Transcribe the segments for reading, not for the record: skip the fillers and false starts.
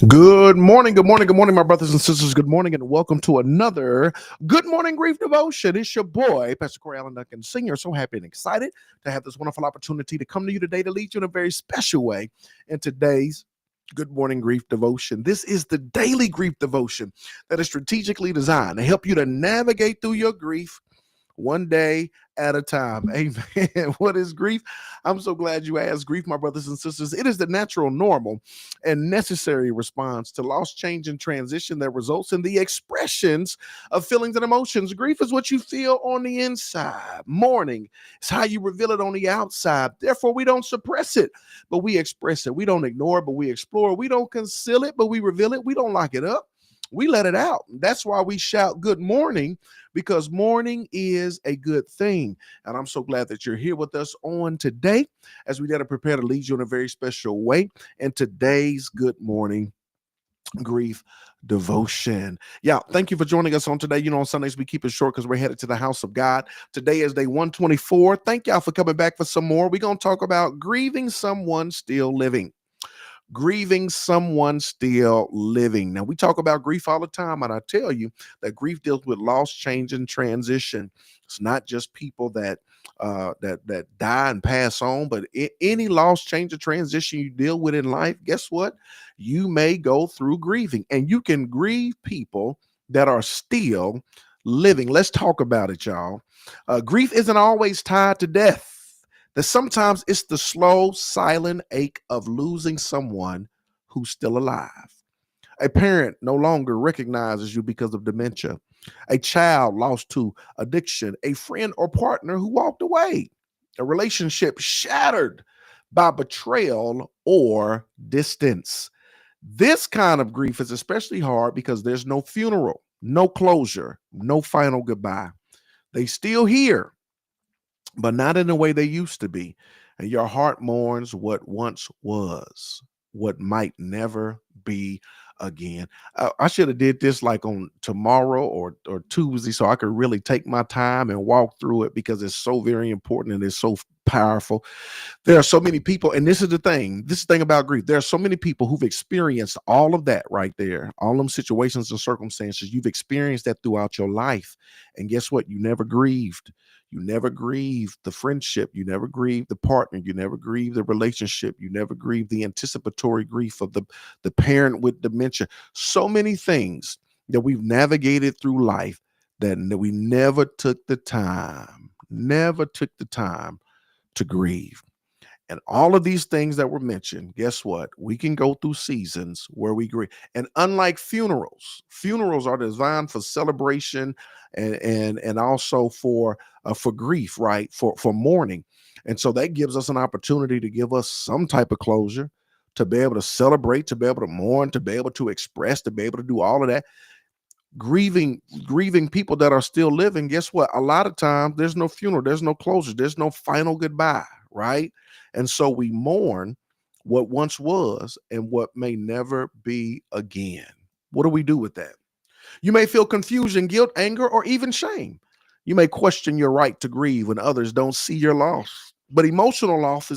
Good morning, my brothers and sisters. Good morning, and welcome to another Good Morning Grief Devotion. It's your boy, Pastor Corey Allen Duncan Sr. So happy and excited to have this wonderful opportunity to come to you today to lead you in a very special way in today's Good Morning Grief Devotion. This is the daily grief devotion that is strategically designed to help you to navigate through your grief one day at a time. Amen. What is grief? I'm so glad you asked. Grief, my brothers and sisters, it is the natural, normal, and necessary response to loss, change, and transition that results in the expressions of feelings and emotions. Grief is what you feel on the inside. Mourning is how you reveal it on the outside. Therefore, we don't suppress it, but we express it. We don't ignore it, but we explore it. We don't conceal it, but we reveal it. We don't lock it up. We let it out. That's why we shout good morning, because mourning is a good thing. And I'm so glad that you're here with us on today as we got to prepare to lead you in a very special way in today's Good Morning Grief Devotion. Yeah, thank you for joining us on today. You know, on Sundays we keep it short because we're headed to the house of God. Today is day 124. Thank y'all for coming back for some more. We're going to talk about grieving someone still living. Grieving someone still living. Now, we talk about grief all the time, and I tell you that grief deals with loss, change, and transition. It's not just people that die and pass on, but any loss, change, or transition you deal with in life, guess what? You may go through grieving, and you can grieve people that are still living. Let's talk about it, y'all. Grief isn't always tied to death. That sometimes it's the slow, silent ache of losing someone who's still alive. A parent no longer recognizes you because of dementia. A child lost to addiction. A friend or partner who walked away. A relationship shattered by betrayal or distance. This kind of grief is especially hard because there's no funeral, no closure, no final goodbye. They still here, but not in the way they used to be. And your heart mourns what once was, what might never be again. I should have did this like on tomorrow or Tuesday so I could really take my time and walk through it because it's so very important and it's so powerful. There are so many people, and this is the thing about grief. There are so many people who've experienced all of that right there, all them situations and circumstances. You've experienced that throughout your life. And guess what? You never grieved. You never grieved the friendship. You never grieved the partner. You never grieved the relationship. You never grieved the anticipatory grief of the parent with dementia. So many things that we've navigated through life that we never took the time to grieve. And all of these things that were mentioned, guess what? We can go through seasons where we grieve. And unlike funerals are designed for celebration and also for grief, right? For mourning. And so that gives us an opportunity to give us some type of closure, to be able to celebrate, to be able to mourn, to be able to express, to be able to do all of that. Grieving people that are still living, guess what? A lot of times there's no funeral, there's no closure, there's no final goodbye, right? And so we mourn what once was and what may never be again. What do we do with that? You may feel confusion, guilt, anger, or even shame. You may question your right to grieve when others don't see your loss. But emotional loss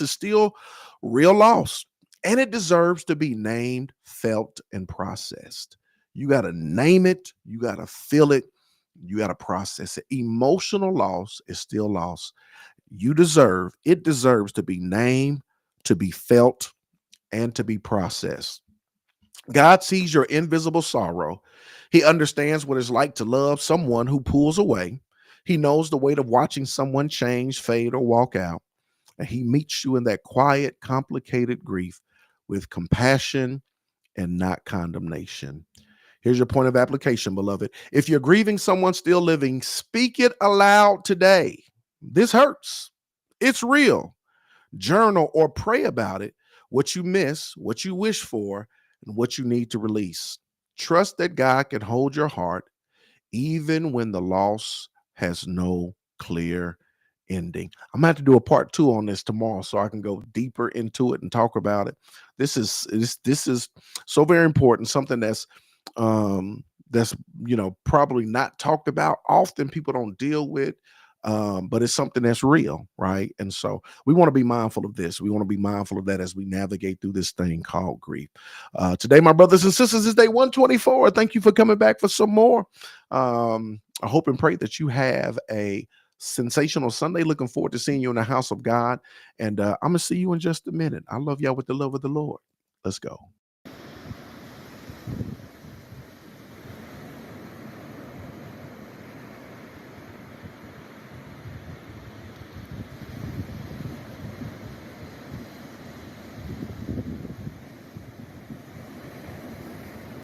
is still real loss, and it deserves to be named, felt, and processed. You got to name it, you got to feel it, you got to process it. Emotional loss is still loss. It deserves to be named, to be felt, and to be processed. God sees your invisible sorrow. He understands what it's like to love someone who pulls away. He knows the weight of watching someone change, fade, or walk out. And he meets you in that quiet, complicated grief with compassion and not condemnation. Here's your point of application, beloved. If you're grieving someone still living, speak it aloud today. This hurts. It's real. Journal or pray about it, what you miss, what you wish for, and what you need to release. Trust that God can hold your heart even when the loss has no clear ending. I'm gonna have to do a part 2 on this tomorrow so I can go deeper into it and talk about it. This is so very important, something that's probably not talked about often. People don't deal with but it's something that's real, right? And so we want to be mindful of this. We want to be mindful of that as we navigate through this thing called grief. Today, my brothers and sisters, is day 124. Thank you for coming back for some more. I hope and pray that you have a sensational Sunday. Looking forward to seeing you in the house of God. And I'm going to see you in just a minute. I love y'all with the love of the Lord. Let's go.